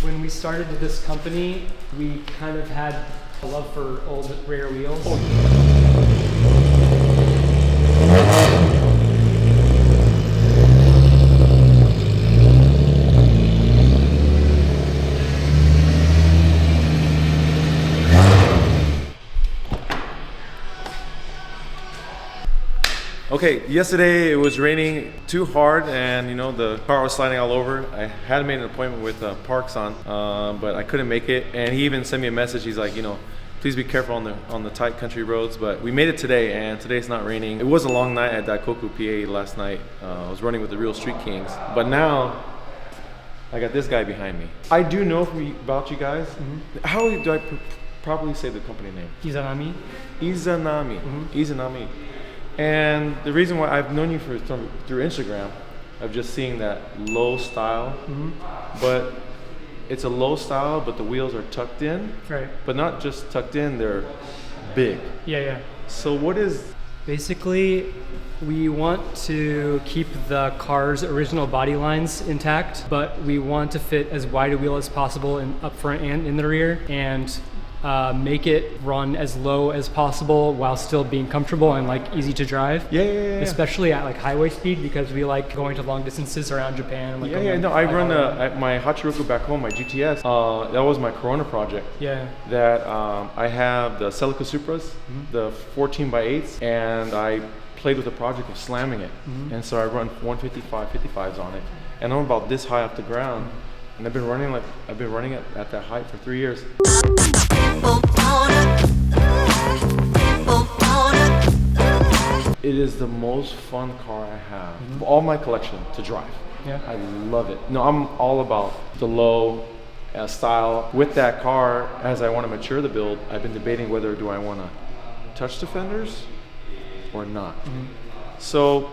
When we started this company, we kind of had a love for old rare wheels. Okay, yesterday it was raining too hard and the car was sliding all over. I had made an appointment with Parks but I couldn't make it, and he even sent me a message. He's like, please be careful on the tight country roads, but we made it today and today's not raining. It was a long night at Daikoku, PA last night. I was running with the real Street Kings, but now I got this guy behind me. I do know about you guys. Mm-hmm. How do I properly say the company name? Izanami. Izanami. Mm-hmm. Izanami. And the reason why I've known you through Instagram, of just seeing that low style, but it's a low style, but the wheels are tucked in. Right. But not just tucked in, they're big. Yeah. So what is... Basically, we want to keep the car's original body lines intact, but we want to fit as wide a wheel as possible up front and in the rear, and make it run as low as possible while still being comfortable and easy to drive. Yeah. Especially at highway speed, because we like going to long distances around Japan. I run my Hachiroku back home, my GTS. That was my Corona project. Yeah. That I have the Celica Supras, the 14x8s, and I played with the project of slamming it. And so I run 155/55s on it, and I'm about this high off the ground. And I've been running it at that height for 3 years. It is the most fun car I have. All my collection to drive. Yeah. I love it. No, I'm all about the low style. With that car, as I want to mature the build, I've been debating whether do I want to touch the fenders or not. So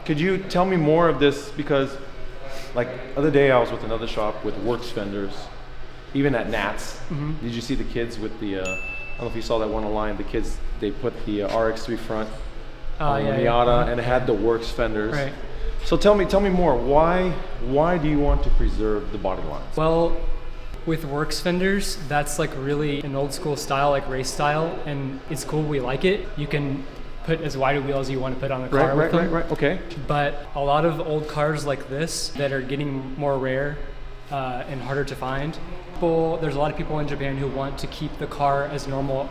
could you tell me more of this? Because other day I was with another shop with works fenders, even at Nats. Did you see the kids with the, I don't know if you saw that one online, the kids, they put the RX3 front on the Miata, and it had the works fenders. Right. So tell me more, why do you want to preserve the body lines? Well, with works fenders, that's really an old school style, race style, and it's cool, we like it. You can put as wide a wheel as you want to put on the car with them. Right, okay. But a lot of old cars like this that are getting more rare and harder to find, there's a lot of people in Japan who want to keep the car as normal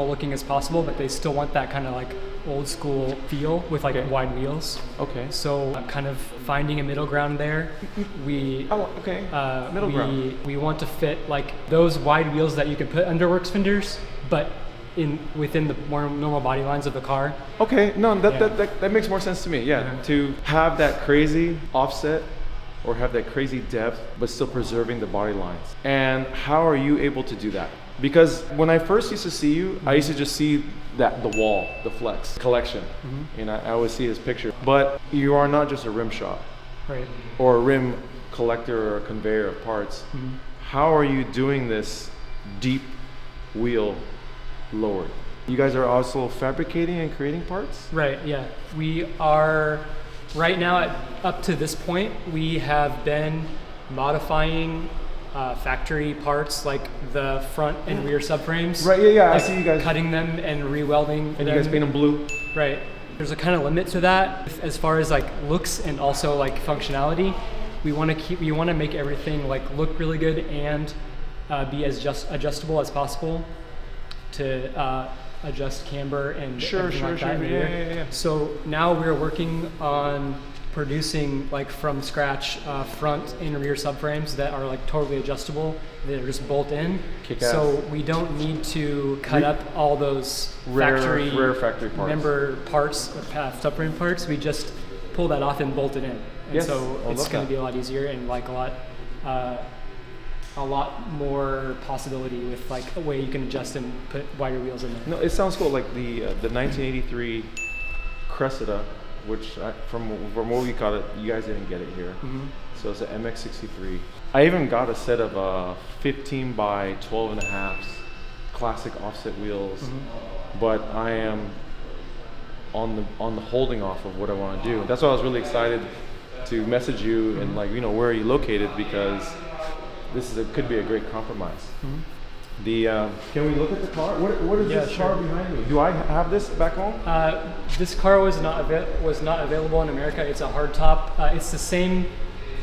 looking as possible, but they still want that kind of old school feel with wide wheels. Okay. So kind of finding a middle ground there. Middle ground. We want to fit those wide wheels that you can put under works fenders, but within the more normal body lines of the car. Okay, no, that makes more sense to me. Yeah, to have that crazy offset or have that crazy depth, but still preserving the body lines. And how are you able to do that? Because when I first used to see you, I used to just see the wall, the Flex collection, and I always see his picture. But you are not just a rim shop, right? Or a rim collector or a conveyor of parts. How are you doing this deep wheel lowered? You guys are also fabricating and creating parts? Right, yeah. We are, right now, up to this point, we have been modifying factory parts like the front and rear subframes. Right, yeah, I see you guys. Cutting them and re-welding them. And you guys paint them blue? Right. There's a kind of limit to that as far as looks and also functionality. We want to make everything look really good and be as adjustable as possible to adjust camber and everything like that. Yeah. So now we're working on producing from scratch front and rear subframes that are totally adjustable. They're just bolt in. Kick-ass. So we don't need to cut up all those rare factory parts. Member parts, subframe parts. We just pull that off and bolt it in. And so it's going to be a lot easier and a lot more possibility with a way you can adjust and put wider wheels in there. No, it sounds cool. The 1983 Cressida, which from what we got it, you guys didn't get it here. So it's an MX-63. I even got a set of 15 by 12 and a halves classic offset wheels, but I am on the holding off of what I want to do. That's why I was really excited to message you and where are you located, because could be a great compromise. Can we look at the car? What is this car behind me? Do I have this back home? This car was not available in America. It's a hardtop. It's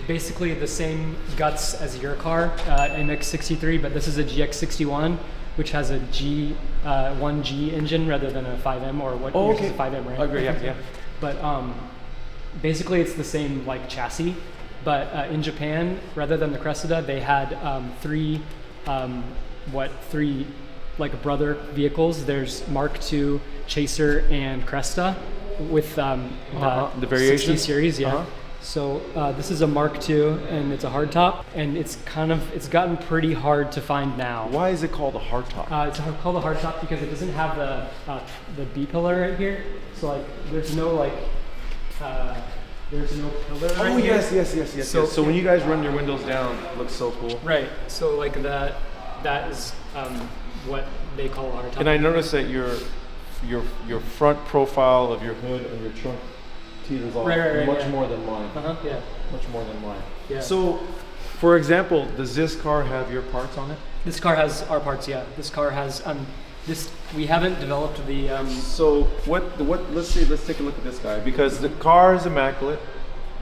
basically the same guts as your car, MX-63, but this is a GX-61, which has a 1G engine rather than a 5M or what yours is a 5M, right? I agree, yeah. But basically it's the same like chassis, but in Japan, rather than the Cressida, they had three like brother vehicles. There's Mark II, Chaser, and Cresta with the variation 60 series, yeah. So this is a Mark II, and it's a hardtop, and it's gotten pretty hard to find now. Why is it called a hardtop? It's called a hardtop because it doesn't have the B pillar right here. So like there's no pillar. Oh yes. So when you guys run your windows down, it looks so cool. Right. So like that is what they call a hardtop. And I noticed that your front profile of your hood and your trunk teeters off much more than mine. Yeah. Much more than mine. Yeah. So, for example, does this car have your parts on it? This car has our parts. Yeah. This car has we haven't developed the. So what? Let's see. Let's take a look at this guy because the car is immaculate.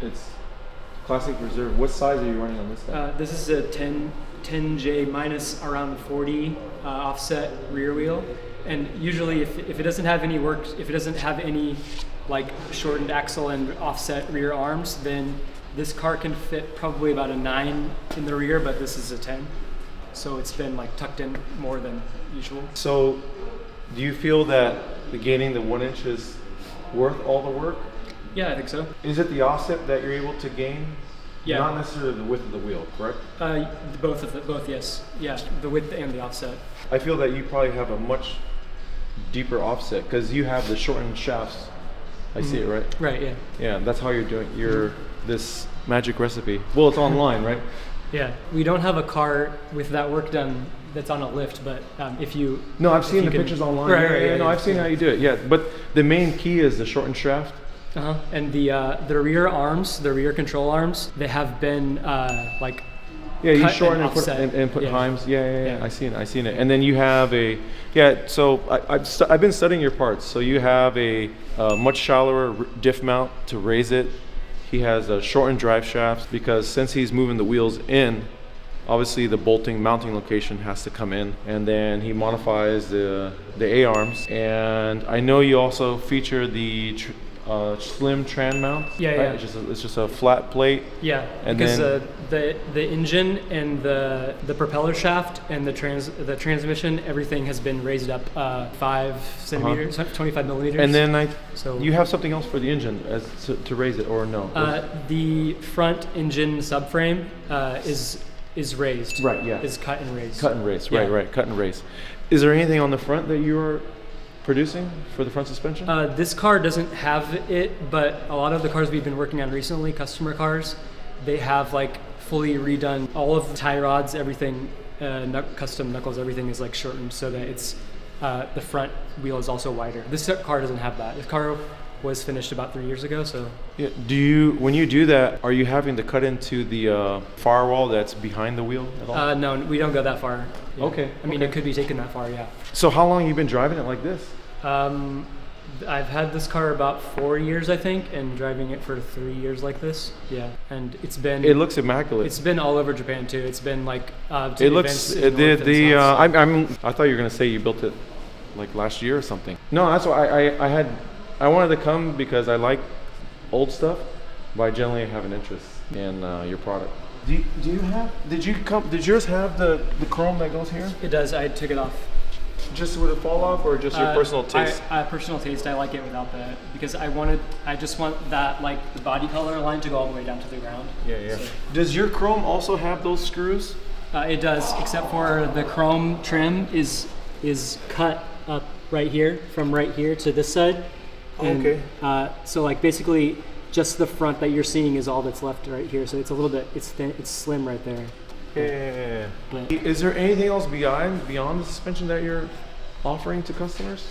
It's classic reserve. What size are you running on this guy? This is a 10J minus around 40 offset rear wheel, and usually if it doesn't have any like shortened axle and offset rear arms, then this car can fit probably about a 9 in the rear, but this is a 10. So it's been like tucked in more than usual. So do you feel that gaining the 1 inch is worth all the work? Yeah, I think so. Is it the offset that you're able to gain? Yeah. Not necessarily the width of the wheel, correct? Both, yes. Yeah, the width and the offset. I feel that you probably have a much deeper offset because you have the shortened shafts. I see it, right? Right, yeah. Yeah, that's how you're doing this magic recipe. Well, it's online, right? Yeah, we don't have a car with that work done that's on a lift, but if you... No, I've seen the pictures online. Right, I've seen how you do it, yeah. But the main key is the shortened shaft. And the rear arms, the rear control arms, they have been like... Yeah, you shorten and put heims. Yeah. I seen it. And then you have so I've been studying your parts. So you have a much shallower diff mount to raise it. He has a shortened drive shafts because since he's moving the wheels in, obviously the mounting location has to come in. And then he modifies the A-arms. And I know you also feature the slim tran mount. Yeah. It's just a flat plate. Yeah, and because the engine and the propeller shaft and the transmission, everything has been raised up 5 centimeters, 25 millimeters. And then you have something else for the engine to raise it, or no? The front engine subframe is raised. Right. Yeah. Is cut and raised. Cut and raised. Right. Cut and raised. Is there anything on the front that you're producing for the front suspension? This car doesn't have it, but a lot of the cars we've been working on recently, customer cars, they have like fully redone all of the tie rods, everything, custom knuckles, everything is like shortened so that it's the front wheel is also wider. This car doesn't have that. This car was finished about 3 years ago, so. Yeah. When you do that, are you having to cut into the firewall that's behind the wheel at all? No, we don't go that far. Yeah. Okay. I mean, it could be taken that far, yeah. So how long have you been driving it like this? I've had this car about 4 years, I think, and driving it for 3 years like this. Yeah, and it looks immaculate. It's been all over Japan too. It's been like to it looks I thought you were gonna say you built it like last year or something. No, that's why I wanted to come because I like old stuff, but I generally have an interest in your product. Did yours have the chrome that goes here? It does. I took it off. Just would it fall off, or just your personal taste? Personal taste. I like it without that because I just want that like the body color line to go all the way down to the ground. Yeah. So. Does your chrome also have those screws? It does, except for the chrome trim is cut up right here from right here to this side. And, okay. So like basically just the front that you're seeing is all that's left right here. So it's a little bit, it's thin, it's slim right there. Yeah. But, is there anything else beyond the suspension that you're offering to customers?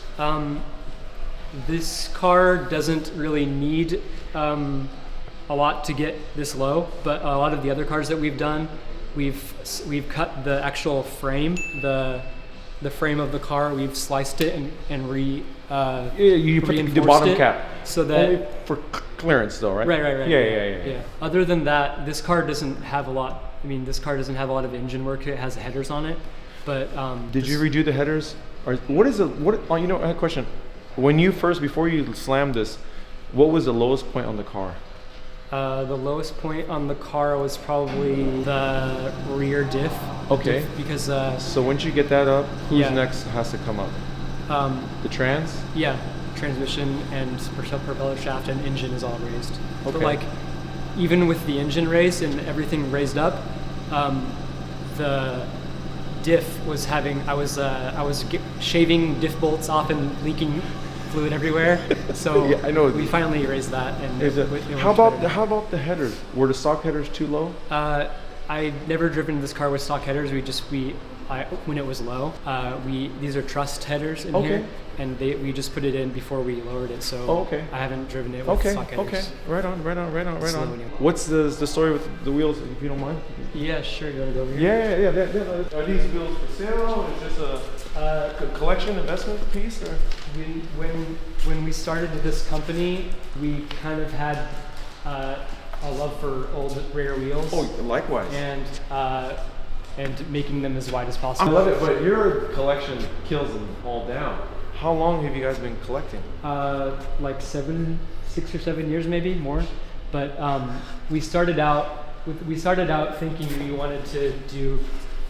This car doesn't really need a lot to get this low, but a lot of the other cars that we've done, we've cut the actual frame, the frame of the car. We've sliced it and you put the bottom cap so that only for clearance though, right? Right. Yeah. Other than that, this car doesn't have a lot. I mean, this car doesn't have a lot of engine work. It has headers on it, but did you redo the headers? Or what is it? What? Oh, you know, I have a question. When you before you slammed this, what was the lowest point on the car? The lowest point on the car was probably the rear diff. Okay. Because so once you get that up, who's next has to come up? The trans? Yeah, transmission and propeller shaft and engine is all raised. Okay. But like, even with the engine raised and everything raised up, the diff was having. I was shaving diff bolts off and leaking fluid everywhere. So yeah, I know. We finally raised that. And how about the headers? Were the stock headers too low? I've never driven this car with stock headers. When it was low, these are trussed headers in here, and we just put it in before we lowered it. So I haven't driven it with stock headers. Okay, right on. What's the story with the wheels, if you don't mind? Yeah, sure. You wanna go over here? Yeah. Are these wheels for sale? Is this a collection investment piece, or? When we started this company, we kind of had a love for old rear wheels. Oh, likewise. And making them as wide as possible. I love it, but your collection kills them all down. How long have you guys been collecting? Like 6 or 7 years, maybe more. But we started out thinking we wanted to do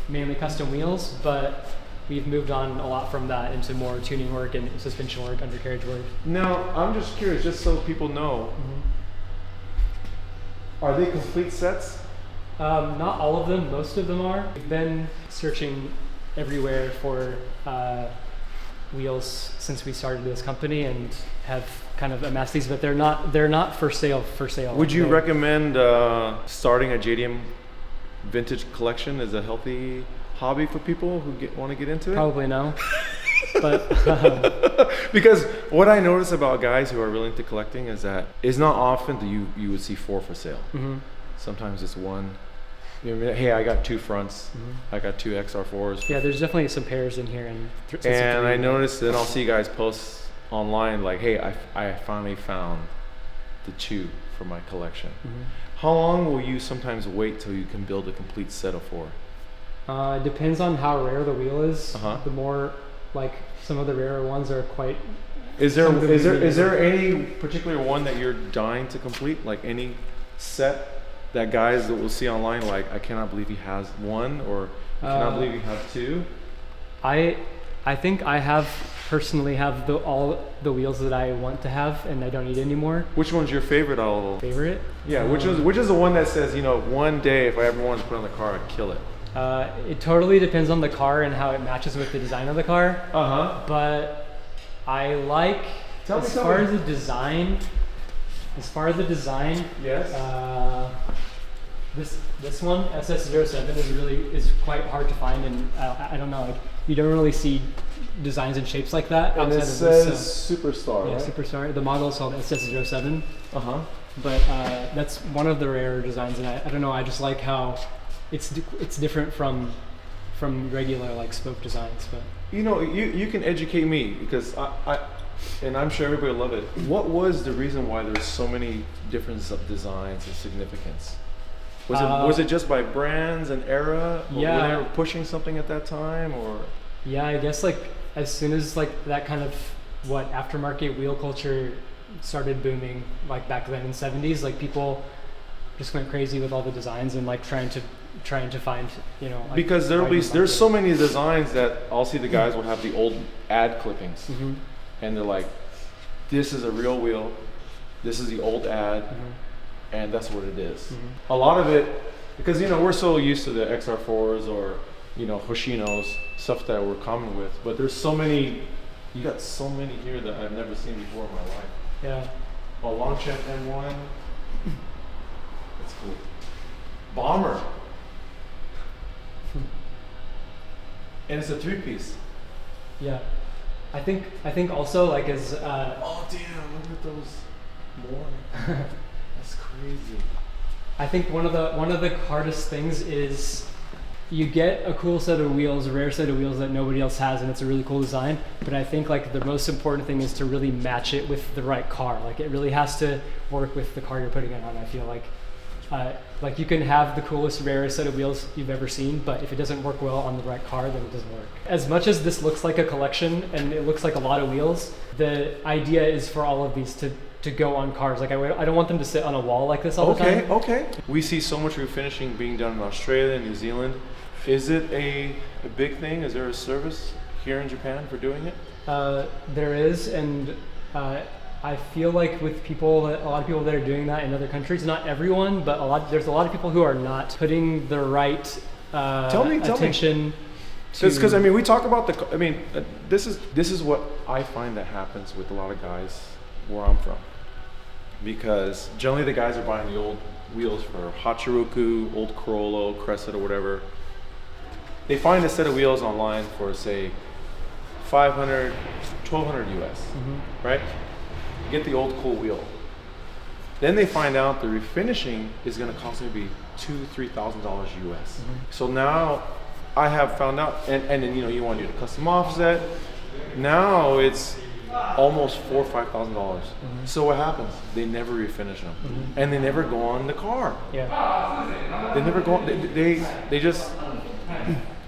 mainly custom wheels, but we've moved on a lot from that into more tuning work and suspension work, undercarriage work. Now, I'm just curious, just so people know, are they complete sets? Not all of them, most of them are. We've been searching everywhere for wheels since we started this company and have kind of amassed these, but they're not for sale. Would you recommend starting a JDM vintage collection as a healthy hobby for people who want to get into it? Probably no. But because what I notice about guys who are really into collecting is that it's not often that you would see 4 for sale. Sometimes it's 1. You know, hey, I got 2 fronts. I got 2 XR4s. Yeah, there's definitely some pairs in here, and I noticed, then I'll see guys post online like, hey, I finally found the 2 for my collection. How long will you sometimes wait till you can build a complete set of 4? It depends on how rare the wheel is. The more, like, some of the rarer ones are quite. Is there any particular one that you're dying to complete? Like any set that guys that we'll see online, like, I cannot believe he has 1, or I cannot believe he has 2? I think I personally have all the wheels that I want to have, and I don't need any more. Which one's your favorite out of them? Favorite? Yeah, which is the one that says, you know, one day if I ever wanted to put on the car, I'd kill it? It totally depends on the car and how it matches with the design of the car. But I like, as far as the design, yes. This one, SS07, is quite hard to find, and I don't know, like, you don't really see designs and shapes like that. And it says Superstar, yeah, right? Superstar. The model is called SS07. But that's one of the rarer designs, and I don't know, I just like how it's different from regular, like, spoke designs. But you know, you can educate me, because and I'm sure everybody will love it. What was the reason why there's so many different designs and significance? Was it just by brands and era? Yeah. Were they were pushing something at that time, or? Yeah, I guess, like, as soon as, like, that kind of aftermarket wheel culture started booming, like, back then in the 70s, like, people just went crazy with all the designs and, like, trying to find, you know, like, because there's so many designs that I'll see the guys will have the old ad clippings, and they're like, this is a real wheel, this is the old ad, and that's what it is. A lot of it, because, you know, we're so used to the XR4s or, you know, Hoshinos, stuff that we're common with, but there's so many, you got so many here that I've never seen before in my life. Yeah. A Longchamp M1, that's cool. Bomber. And it's a 3-piece. Yeah. I think also, like, as oh damn, look at those more. That's crazy. I think one of the hardest things is you get a cool set of wheels, a rare set of wheels that nobody else has, and it's a really cool design. But I think like the most important thing is to really match it with the right car. Like it really has to work with the car you're putting it on. I feel like you can have the coolest, rarest set of wheels you've ever seen, but if it doesn't work well on the right car, then it doesn't work. As much as this looks like a collection and it looks like a lot of wheels, the idea is for all of these to go on cars. Like I don't want them to sit on a wall like this all the time. Okay. We see so much refinishing being done in Australia and New Zealand. Is it a big thing? Is there a service here in Japan for doing it? There is, and I feel like with a lot of people that are doing that in other countries, not everyone, but there's a lot of people who are not putting the right attention. Because I mean, we talk about this is what I find that happens with a lot of guys where I'm from, because generally the guys are buying the old wheels for Hachiroku, old Corolla, Cressida, or whatever. They find a set of wheels online for say $500, $1,200 US, right? Get the old cool wheel. Then they find out the refinishing is going to cost maybe $2,000-$3,000 US. So now I have found out, and then you want to do the custom offset. Now it's almost $4,000 or $5,000. So what happens? They never refinish them, and they never go on the car. Yeah. They never go on. They just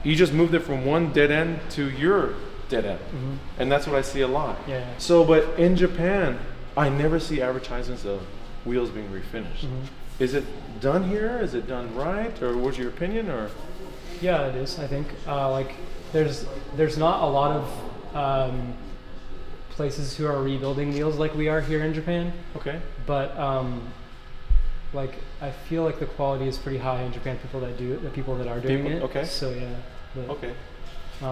you just moved it from one dead end to your dead end, and that's what I see a lot. Yeah. So, but in Japan, I never see advertisements of wheels being refinished. Is it done here? Is it done right? Or what's your opinion? Or yeah, it is. I think like there's not a lot of places who are rebuilding wheels like we are here in Japan. Okay. But like I feel like the quality is pretty high in Japan. The people that are doing it. Okay. So yeah. But, okay.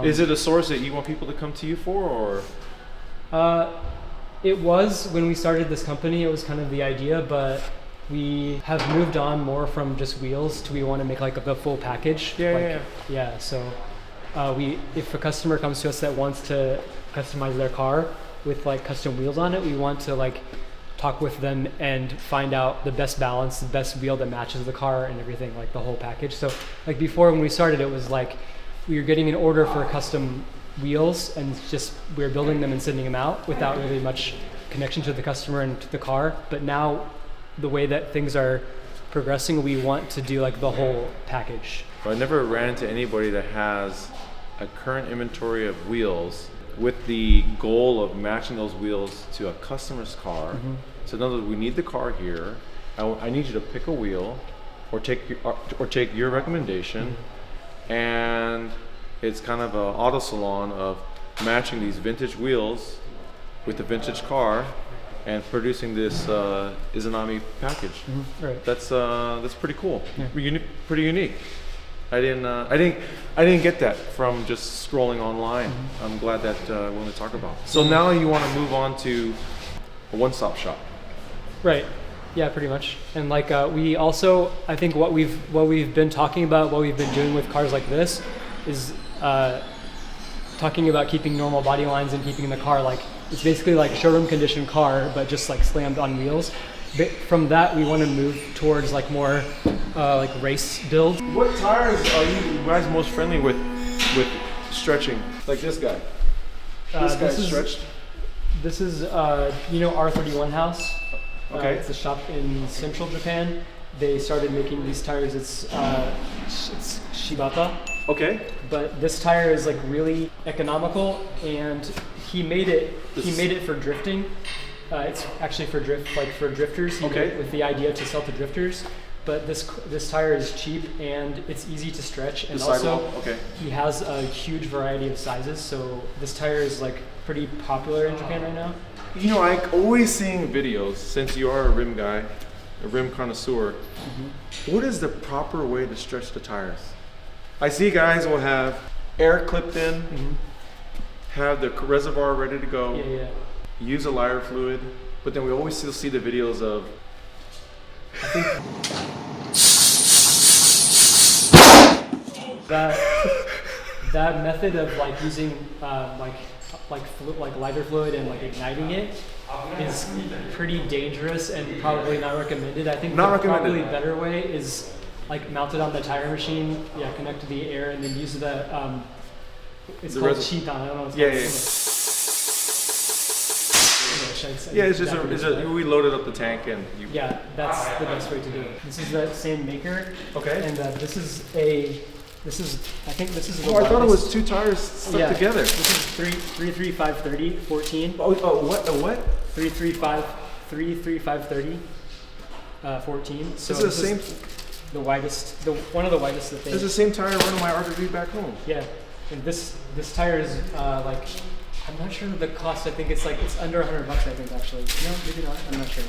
Is it a source that you want people to come to you for, or? It was when we started this company. It was kind of the idea, but we have moved on more from just wheels to we want to make like the full package. Yeah. So if a customer comes to us that wants to customize their car with like custom wheels on it, we want to like talk with them and find out the best balance, the best wheel that matches the car and everything, like the whole package. So like before when we started, it was like we were getting an order for custom wheels and just we were building them and sending them out without really much connection to the customer and to the car. But now the way that things are progressing, we want to do like the whole package. I never ran into anybody that has a current inventory of wheels with the goal of matching those wheels to a customer's car. So in other words, we need the car here. I need you to pick a wheel or take your recommendation, and it's kind of an auto salon of matching these vintage wheels with the vintage car and producing this Izanami package. Right. That's pretty cool. Yeah. Pretty unique. I didn't get that from just scrolling online. I'm glad that we're going to talk about. So now you want to move on to a one-stop shop. Right. Yeah, pretty much. And like we also, I think what we've been talking about, what we've been doing with cars like this, is talking about keeping normal body lines and keeping the car like it's basically like a showroom condition car, but just like slammed on wheels. But from that, we want to move towards like more like race builds. What tires are you guys most friendly with stretching? Like this guy. This guy's stretched. This is R31 House. Okay. It's a shop in central Japan. They started making these tires. It's Shibata. Okay. But this tire is like really economical, and he made it for drifting. It's actually for drifters. He made it with the idea to sell to drifters. But this tire is cheap and it's easy to stretch, and also he has a huge variety of sizes. So this tire is like pretty popular in Japan right now. You know, I always seeing videos, since you are a rim guy, a rim connoisseur, what is the proper way to stretch the tires? I see guys will have air clipped in, have the reservoir ready to go, use a lighter fluid, but then we always still see the videos of that method of like using like lighter fluid and like igniting it is pretty dangerous and probably not recommended. I think probably better way is like mounted on the tire machine. Yeah, connect to the air and then use the it's The called res- sheath on. I don't know what it's Yeah, called. yeah. It's just we loaded up the tank and you. Yeah, that's the best way to do it. This is the same maker. Okay. And I think this is the Oh, I thought it widest. was 2 tires stuck together. This is 33530 14. Oh, what? A what? 33530 14. So This is the same. The widest, one of the widest that they. This is the same tire running my RV back home. Yeah, and this tire is like, I'm not sure the cost. I think it's under $100 I think actually. No, maybe not. I'm not sure.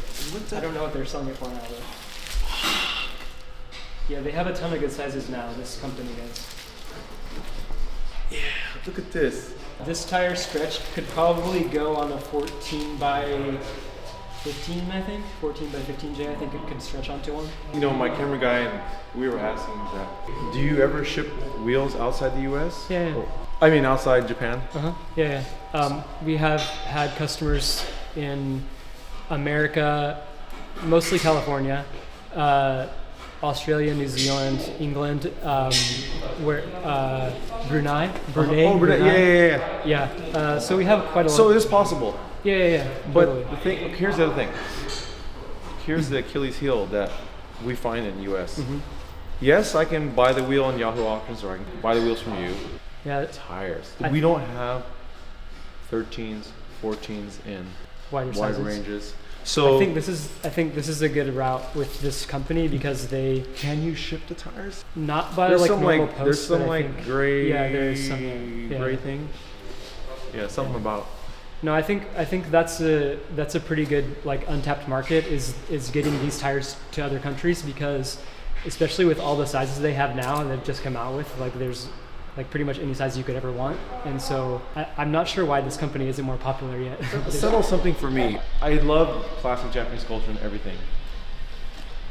I don't know what they're selling it for now though. Yeah, they have a ton of good sizes now. This company does. Yeah, look at this. This tire stretch could probably go on a 14 by 15, I think. 14 by 15J, I think it could stretch onto one. You know, my camera guy and we were asking that. Do you ever ship wheels outside the U.S.? Yeah. I mean, outside Japan. Yeah. We have had customers in America, mostly California, Australia, New Zealand, England, Brunei. Oh, Brunei. Yeah. So we have quite a lot. So it is possible. Yeah. But Totally. the thing, here's the other thing. Here's the Achilles heel that we find in the U.S. Yes, I can buy the wheel on Yahoo Auctions, or I can buy the wheels from you. Yeah. Tires. We don't have 13s, 14s in Wide wide ranges. So I think this is a good route with this company because they can you ship the tires? Not by There's like some normal like posts. there's some but I like think- gray. Yeah, there's some gray thing. Yeah, something about. No, I think that's a pretty good like untapped market is getting these tires to other countries because especially with all the sizes they have now and they've just come out with like there's like pretty much any size you could ever want, and so I'm not sure why this company isn't more popular yet. Settle something for me. I love classic Japanese culture and everything.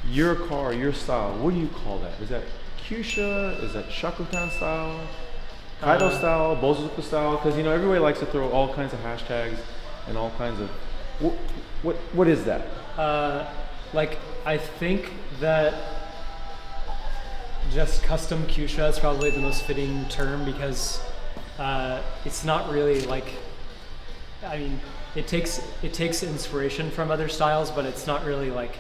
Your car, your style, what do you call that? Is that Kyusha? Is that Shakutan style? Kaido style? Bozuka style? Because you know everybody likes to throw all kinds of hashtags and all kinds of. What is that? Like I think that just custom Kyusha is probably the most fitting term because it's not really like. I mean, it takes inspiration from other styles, but it's not really like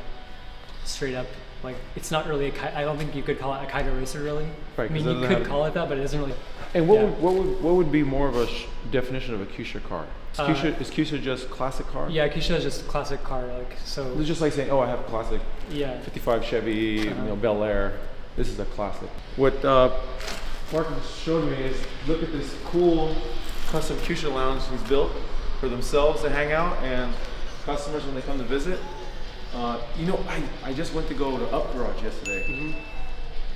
straight up like it's not really I don't think you could call it a Kaido racer really. Right, I mean, you could call it that, but it isn't really. And what would be more of a definition of a Kyusha car? Is Kyusha just classic car? Yeah, Kyusha is just classic car, like so. It's just like saying, oh, I have a classic. Yeah. 55 Chevy, Bel Air. This is a classic. What Martin showed me is look at this cool custom Kyusha lounge he's built for themselves to hang out and customers when they come to visit. I just went to go to Up Garage yesterday.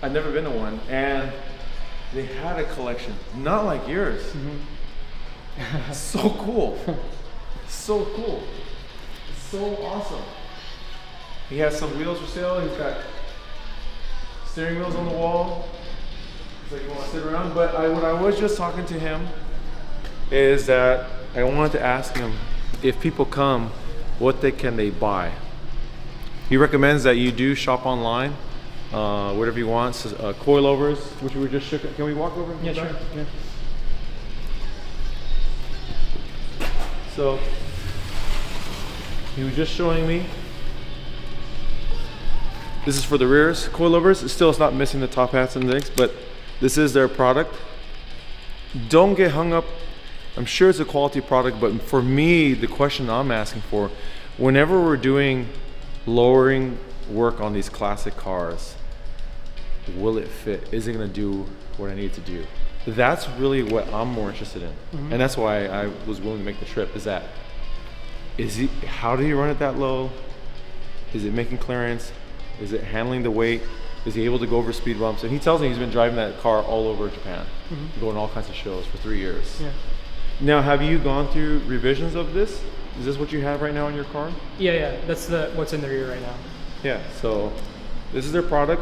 I've never been to one, and they had a collection, not like yours. So cool. So cool. So awesome. He has some wheels for sale. He's got steering wheels on the wall. He's like, you want to sit around? But what I was just talking to him is that I wanted to ask him if people come, what can they buy? He recommends that you do shop online, whatever you want. So, coilovers, which we were just shook. Can we walk over? Yeah, sure. Yeah. So he was just showing me. This is for the rears coilovers. It's not missing the top hats and things, but this is their product. Don't get hung up. I'm sure it's a quality product, but for me, the question I'm asking for, whenever we're doing lowering work on these classic cars, will it fit? Is it gonna do what I need to do? That's really what I'm more interested in. And that's why I was willing to make the trip, how do you run it that low? Is it making clearance? Is it handling the weight? Is he able to go over speed bumps? And he tells me he's been driving that car all over Japan, going to all kinds of shows for 3 years. Yeah. Now, have you gone through revisions of this? Is this what you have right now in your car? Yeah. That's what's in the rear right now. Yeah, so this is their product,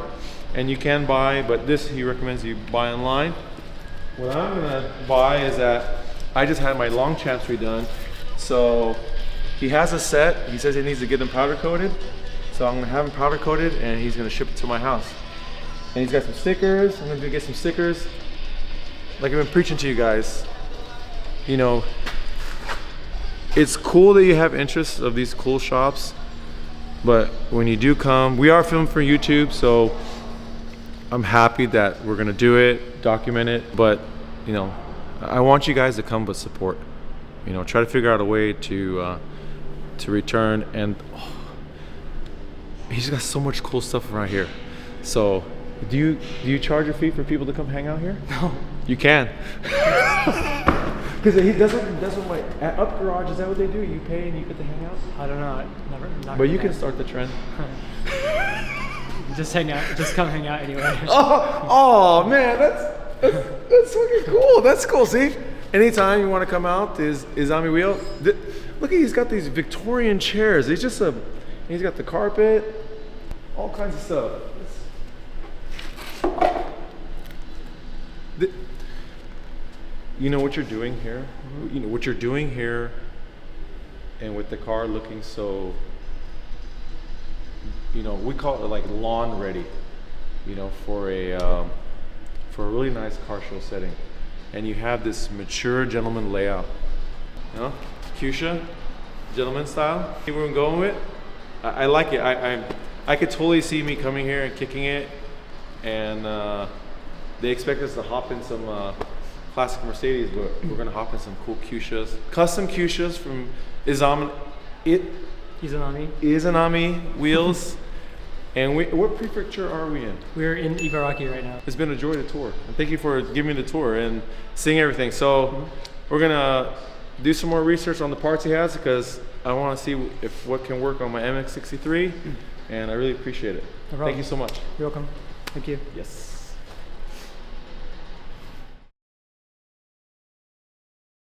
and you can buy, but this he recommends you buy online. What I'm gonna buy is that I just had my long champs redone, so he has a set. He says he needs to get them powder coated, so I'm gonna have them powder coated, and he's gonna ship it to my house. And he's got some stickers. I'm gonna get some stickers. Like I've been preaching to you guys, you know, it's cool that you have interest of these cool shops, but when you do come, we are filming for YouTube, so I'm happy that we're gonna do it, document it, but you know, I want you guys to come but support. You know, try to figure out a way to return. And oh, he's got so much cool stuff around here. So do you charge a fee for people to come hang out here? No. You can. Because he doesn't like at Up Garage. Is that what they do? You pay and you get to hang out. I don't know. Not but you can start the trend. Just hang out. Just come hang out anyway. Oh man, that's fucking cool. That's cool. See, anytime you want to come out, is Izanami Wheel. Look at, he's got these Victorian chairs. He's got the carpet, all kinds of stuff. You know what you're doing here? You know what you're doing here, and with the car looking so, you know, we call it like lawn ready, you know, for a really nice car show setting. And you have this mature gentleman layout, you know, fuchsia, gentleman style. See where I'm going with? I like it. I could totally see me coming here and kicking it, and they expect us to hop in some classic Mercedes, but we're gonna hop in some cool fuchsias, custom fuchsias from Izanami Wheels. And what prefecture are we in? We're in Ibaraki right now. It's been a joy to tour. And thank you for giving me the tour and seeing everything. So we're gonna do some more research on the parts he has, because I wanna see what can work on my MX-63, and I really appreciate it. No problem. Thank you so much. You're welcome. Thank you. Yes.